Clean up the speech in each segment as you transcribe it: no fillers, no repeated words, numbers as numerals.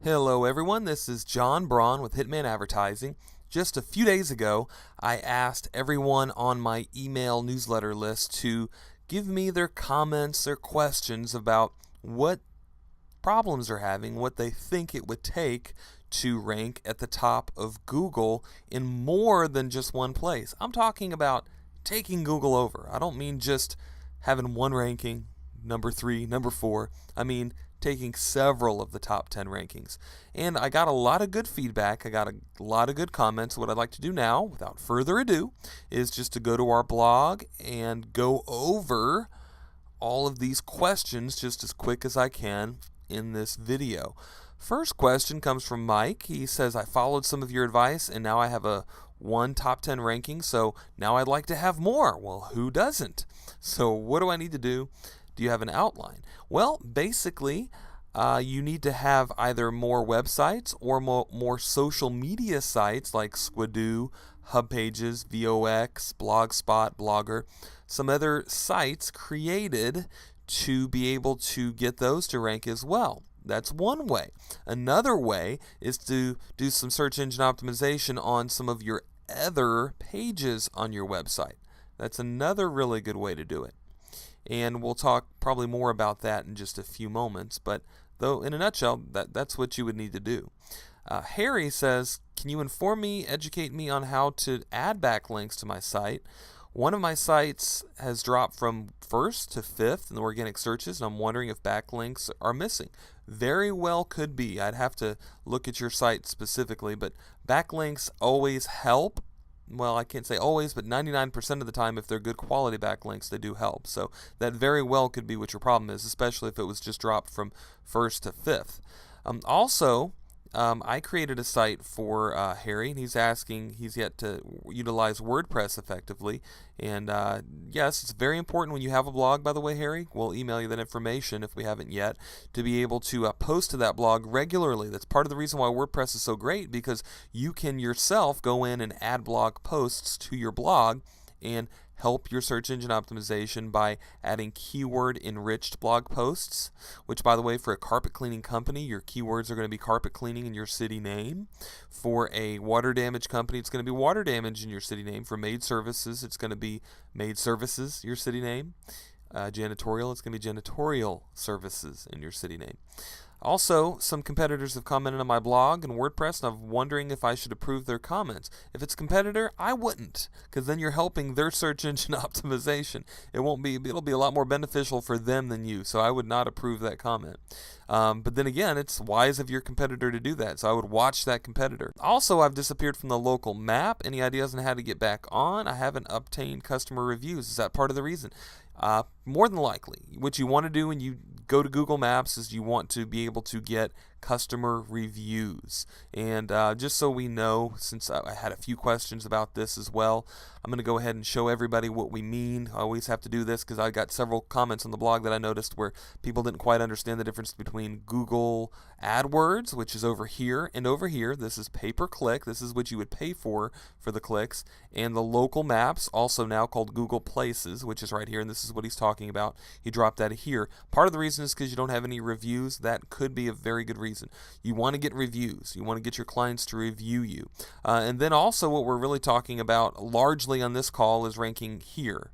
Hello everyone, this is John Braun with Hitman Advertising. Just a few days ago, I asked everyone on my email newsletter list to give me their comments, their questions about what problems they're having, what they think it would take to rank at the top of Google in more than just one place. I'm talking about taking Google over. I don't mean just having one ranking, number 3, number 4. I mean taking several of the top 10 rankings. And I got a lot of good feedback. I got a lot of good comments. What I'd like to do now, without further ado, is just to go to our blog and go over all of these questions just as quick as I can in this video. First question comes from Mike. He says, I followed some of your advice and now I have a one top 10 ranking, so now I'd like to have more. Well, who doesn't? So what do I need to do? Do you have an outline? Well, basically, you need to have either more websites or more social media sites like Squidoo, HubPages, VOX, Blogspot, Blogger, some other sites created to be able to get those to rank as well. That's one way. Another way is to do some search engine optimization on some of your other pages on your website. That's another really good way to do it. And we'll talk probably more about that in just a few moments. But though, in a nutshell, that's what you would need to do. Harry says, can you inform me, educate me on how to add backlinks to my site? One of my sites has dropped from 1st to 5th in the organic searches, and I'm wondering if backlinks are missing. Very well could be. I'd have to look at your site specifically, but backlinks always help. Well, I can't say always, but 99% of the time, if they're good quality backlinks, they do help. So that very well could be what your problem is, especially if it was just dropped from 1st to 5th. I created a site for Harry, and he's asking, he's yet to utilize WordPress effectively. And yes, it's very important when you have a blog, by the way, Harry. We'll email you that information if we haven't yet, to be able to post to that blog regularly. That's part of the reason why WordPress is so great, because you can yourself go in and add blog posts to your blog and help your search engine optimization by adding keyword enriched blog posts, which, by the way, for a carpet cleaning company, your keywords are going to be carpet cleaning in your city name. For a water damage company, it's going to be water damage in your city name. For maid services, it's going to be maid services, your city name. Janitorial, it's going to be janitorial services in your city name. Also, some competitors have commented on my blog and WordPress, and I'm wondering if I should approve their comments. If it's a competitor, I wouldn't, because then you're helping their search engine optimization. It'll be a lot more beneficial for them than you, so I would not approve that comment. But then again, it's wise of your competitor to do that, so I would watch that competitor. Also, I've disappeared from the local map. Any ideas on how to get back on? I haven't obtained customer reviews. Is that part of the reason? More than likely, what you want to do when you go to Google Maps is you want to be able to get customer reviews. And just so we know, since I had a few questions about this as well, I'm going to go ahead and show everybody what we mean. I always have to do this because I got several comments on the blog that I noticed where people didn't quite understand the difference between Google AdWords, which is over here, and over here. This is pay-per-click. This is what you would pay for the clicks. And the local maps, also now called Google Places, which is right here, and this is what he's talking about. He dropped that here. Part of the reason is because you don't have any reviews. That could be a very good reason. You want to get reviews. You want to get your clients to review you. And then also what we're really talking about largely on this call is ranking here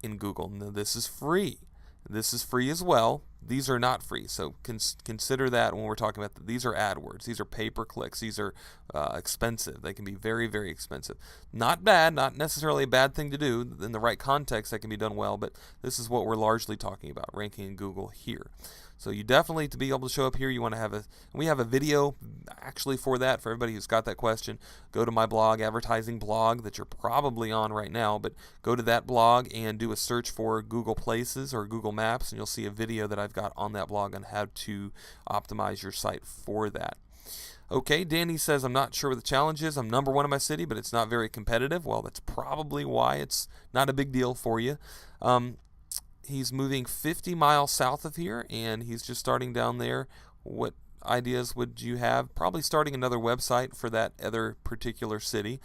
in Google. Now, this is free. This is free as well. These are not free, so consider that when we're talking about these are AdWords. These are pay-per-clicks. These are expensive. They can be very, very expensive. Not bad, not necessarily a bad thing to do. In the right context, that can be done well, but this is what we're largely talking about, ranking in Google here. So you definitely, to be able to show up here, you want to have we have a video actually for that, for everybody who's got that question. Go to my blog, advertising blog, that you're probably on right now, but go to that blog and do a search for Google Places or Google Maps, and you'll see a video that I've got on that blog on how to optimize your site for that. Okay, Danny says, I'm not sure what the challenge is. I'm number 1 in my city, but it's not very competitive. Well, that's probably why it's not a big deal for you. He's moving 50 miles south of here, and he's just starting down there. What ideas would you have? Probably starting another website for that other particular city.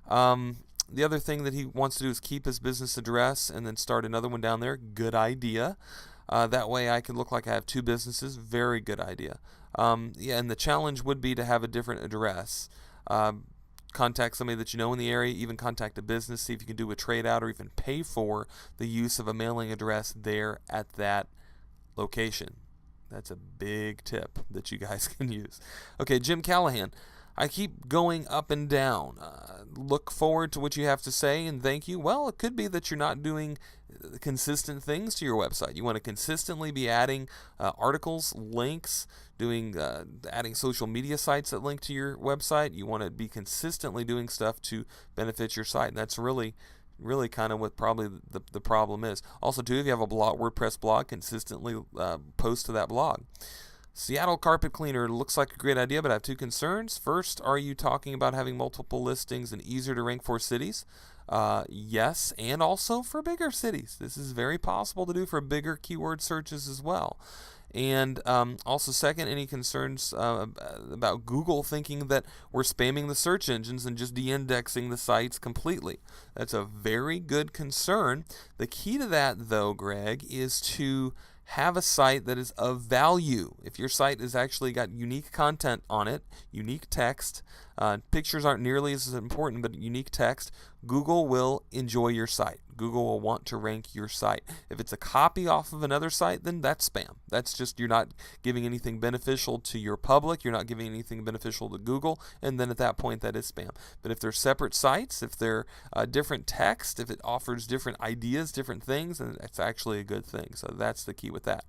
The other thing that he wants to do is keep his business address and then start another one down there. Good idea. That way I can look like I have two businesses. Very good idea. Yeah, and the challenge would be to have a different address. Contact somebody that you know in the area, even contact a business, see if you can do a trade out or even pay for the use of a mailing address there at that location. That's a big tip that you guys can use. Okay, Jim Callahan. I keep going up and down. Look forward to what you have to say and thank you. Well, it could be that you're not doing consistent things to your website. You want to consistently be adding articles, links, adding social media sites that link to your website. You want to be consistently doing stuff to benefit your site. And that's really kind of what probably the problem is. Also, too, if you have a WordPress blog, consistently post to that blog. Seattle carpet cleaner looks like a great idea, but I have two concerns. First, are you talking about having multiple listings and easier to rank for cities? Yes, and also for bigger cities. This is very possible to do for bigger keyword searches as well. And also, second, any concerns about Google thinking that we're spamming the search engines and just de-indexing the sites completely? That's a very good concern. The key to that, though, Greg, is to have a site that is of value. If your site has actually got unique content on it, unique text, pictures aren't nearly as important, but unique text, Google will enjoy your site. Google will want to rank your site. If it's a copy off of another site, then that's spam. That's just, you're not giving anything beneficial to your public, you're not giving anything beneficial to Google, and then at that point that is spam. But if they're separate sites, if they're different text, if it offers different ideas, different things, then it's actually a good thing. So that's the key with that.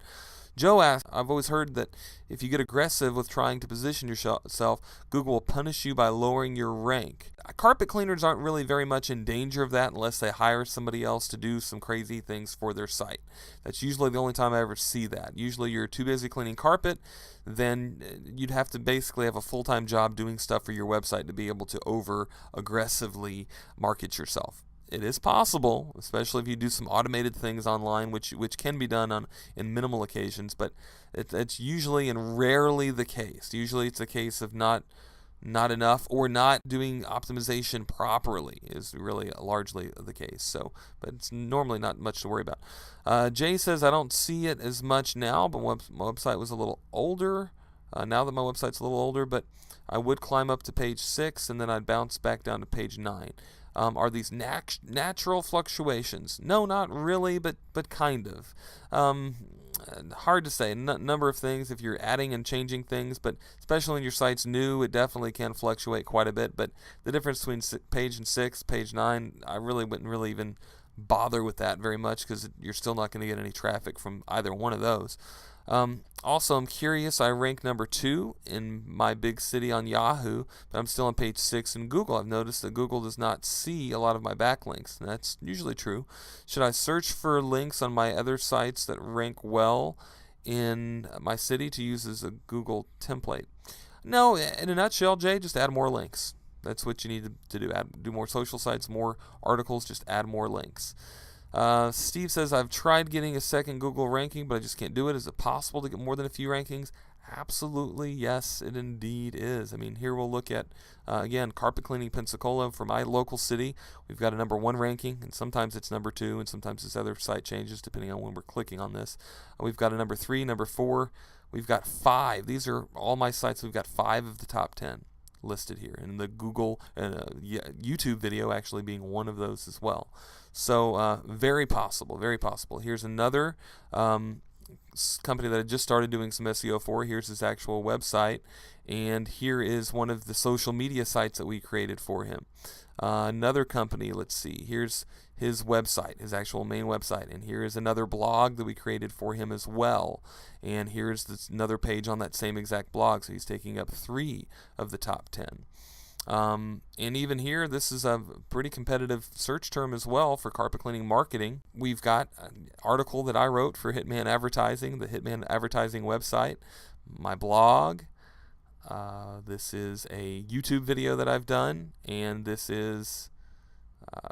Joe asked, I've always heard that if you get aggressive with trying to position yourself, Google will punish you by lowering your rank. Carpet cleaners aren't really very much in danger of that unless they hire somebody else to do some crazy things for their site. That's usually the only time I ever see that. Usually you're too busy cleaning carpet, then you'd have to basically have a full-time job doing stuff for your website to be able to over-aggressively market yourself. It is possible, especially if you do some automated things online, which can be done in minimal occasions, but it's usually and rarely the case. Usually it's a case of not enough or not doing optimization properly is really largely the case. So, but it's normally not much to worry about. Jay says, I don't see it as much now, but my website was a little older. Now that my website's a little older, but I would climb up to page 6 and then I'd bounce back down to page 9. Are these natural fluctuations? No, not really, but kind of. Hard to say. Number of things if you're adding and changing things, but especially when your site's new, it definitely can fluctuate quite a bit. But the difference between page 6, page 9, I really wouldn't really even bother with that very much because you're still not going to get any traffic from either one of those. Also, I'm curious, I rank number 2 in my big city on Yahoo, but I'm still on page 6 in Google. I've noticed that Google does not see a lot of my backlinks, and that's usually true. Should I search for links on my other sites that rank well in my city to use as a Google template? No, in a nutshell, Jay, just add more links. That's what you need to do. Do more social sites, more articles, just add more links. Steve says, I've tried getting a second Google ranking, but I just can't do it. Is it possible to get more than a few rankings? Absolutely, yes, it indeed is. I mean, here we'll look at, again, carpet cleaning Pensacola for my local city. We've got a number 1 ranking, and sometimes it's number 2, and sometimes it's other site changes depending on when we're clicking on this. We've got a number 3, number 4. We've got 5. These are all my sites. We've got 5 of the top 10 listed here, and the Google YouTube video actually being one of those as well. So very possible, very possible. Here's another company that I just started doing some SEO for. Here's his actual website, and here is one of the social media sites that we created for him. Another company, let's see, here's his website, his actual main website, and here is another blog that we created for him as well, and here's another page on that same exact blog, so he's taking up 3 of the top 10. And even here, this is a pretty competitive search term as well for carpet cleaning marketing. We've got an article that I wrote for Hitman Advertising, the Hitman Advertising website, my blog. This is a YouTube video that I've done, and this is,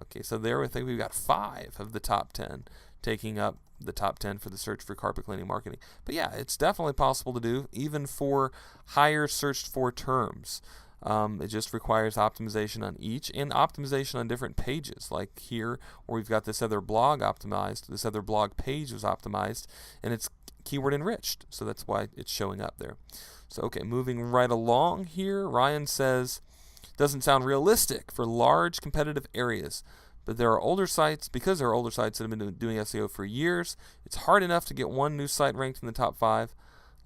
okay, so there I think we've got 5 of the top 10 taking up the top 10 for the search for carpet cleaning marketing. But yeah, it's definitely possible to do, even for higher searched for terms. It just requires optimization on each and optimization on different pages, like here where we've got this other blog optimized, this other blog page was optimized, and it's keyword enriched, so that's why it's showing up there. So okay, moving right along here, Ryan says, doesn't sound realistic for large competitive areas, but there are older sites, because there are older sites that have been doing SEO for years, it's hard enough to get one new site ranked in the top 5.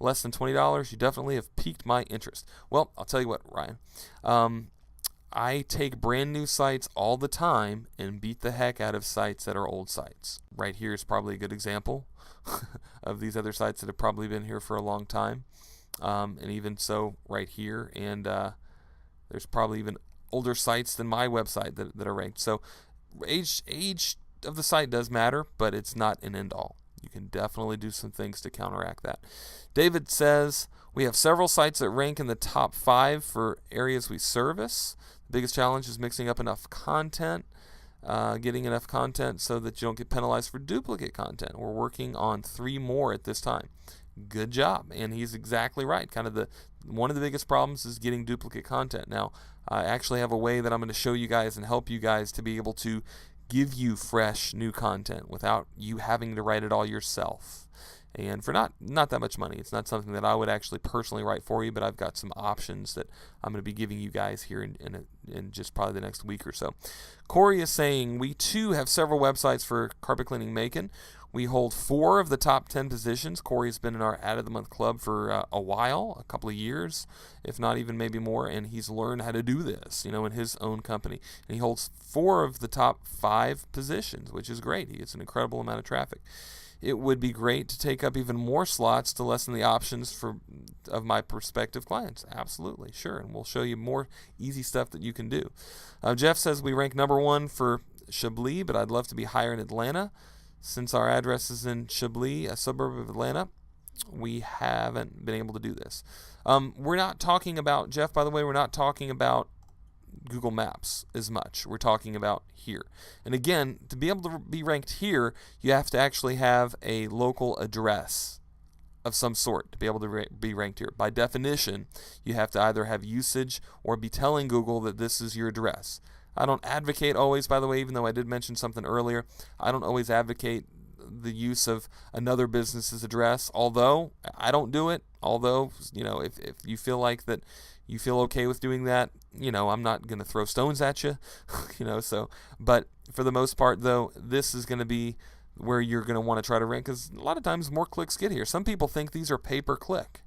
Less than $20, you definitely have piqued my interest. Well, I'll tell you what, Ryan. I take brand new sites all the time and beat the heck out of sites that are old sites. Right here is probably a good example of these other sites that have probably been here for a long time. And even so, right here, and there's probably even older sites than my website that are ranked. So age of the site does matter, but it's not an end all. You can definitely do some things to counteract that. David says, we have several sites that rank in the top 5 for areas we service. The biggest challenge is mixing up enough content, getting enough content so that you don't get penalized for duplicate content. We're working on 3 more at this time. Good job. And he's exactly right. One of the biggest problems is getting duplicate content. Now, I actually have a way that I'm going to show you guys and help you guys to be able to give you fresh new content without you having to write it all yourself, and for not that much money. It's not something that I would actually personally write for you, but I've got some options that I'm going to be giving you guys here in just probably the next week or so. Corey is saying, we too have several websites for carpet cleaning Macon. We hold 4 of the top 10 positions. Corey's been in our Ad of the Month club for a while, a couple of years, if not even maybe more, and he's learned how to do this, in his own company. And he holds 4 of the top 5 positions, which is great. He gets an incredible amount of traffic. It would be great to take up even more slots to lessen the options of my prospective clients. Absolutely, sure, and we'll show you more easy stuff that you can do. Jeff says we rank number 1 for Chablis, but I'd love to be higher in Atlanta. Since our address is in Chablis, a suburb of Atlanta, we haven't been able to do this. We're not talking about, Jeff, by the way, we're not talking about Google Maps as much. We're talking about here. And again, to be able to be ranked here, you have to actually have a local address of some sort to be able to be ranked here. By definition, you have to either have usage or be telling Google that this is your address. I don't advocate always, by the way, even though I did mention something earlier, I don't always advocate the use of another business's address, although I don't do it. Although, if you feel like that you feel okay with doing that, I'm not going to throw stones at you, but for the most part, though, this is going to be where you're going to want to try to rank, because a lot of times more clicks get here. Some people think these are pay-per-click.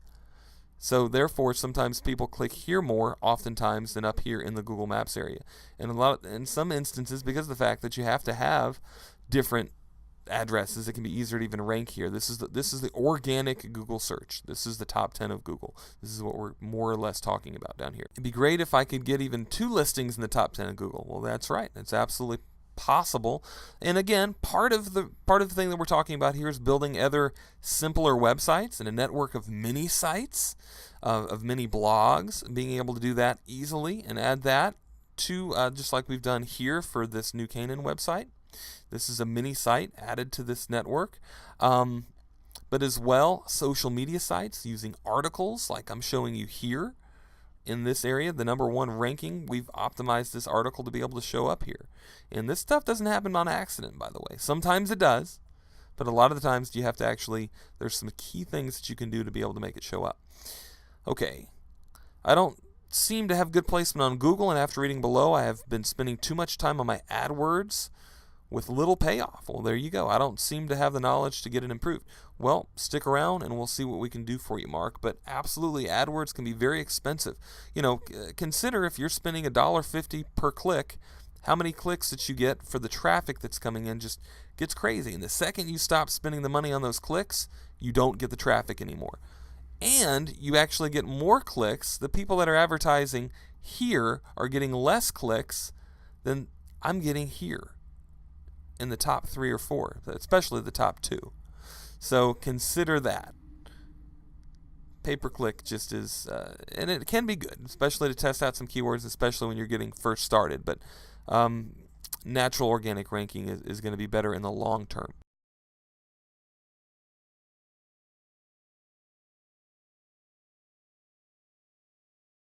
So therefore, sometimes people click here more oftentimes than up here in the Google Maps area. And in some instances, because of the fact that you have to have different addresses, it can be easier to even rank here. This is the organic Google search. This is the top 10 of Google. This is what we're more or less talking about down here. It'd be great if I could get even 2 listings in the top 10 of Google. Well, that's right. That's absolutely possible. And again, part of the thing that we're talking about here is building other simpler websites and a network of mini sites, of mini blogs, being able to do that easily and add that to just like we've done here for this New Canaan website. This is a mini site added to this network. But as well, social media sites using articles like I'm showing you here. In this area, the number 1 ranking, we've optimized this article to be able to show up here. And this stuff doesn't happen on accident, by the way. Sometimes it does, but a lot of the times you have to actually, there's some key things that you can do to be able to make it show up. Okay, I don't seem to have good placement on Google, and after reading below, I have been spending too much time on my AdWords with little payoff. Well, there you go. I don't seem to have the knowledge to get it improved. Well, stick around and we'll see what we can do for you, Mark. But absolutely, AdWords can be very expensive. Consider if you're spending $1.50 per click, how many clicks that you get for the traffic that's coming in just gets crazy. And the second you stop spending the money on those clicks, you don't get the traffic anymore. And you actually get more clicks. The people that are advertising here are getting less clicks than I'm getting here in the top 3 or 4, especially the top 2. So consider that. Pay-per-click just is, and it can be good, especially to test out some keywords, especially when you're getting first started. But natural organic ranking is going to be better in the long term.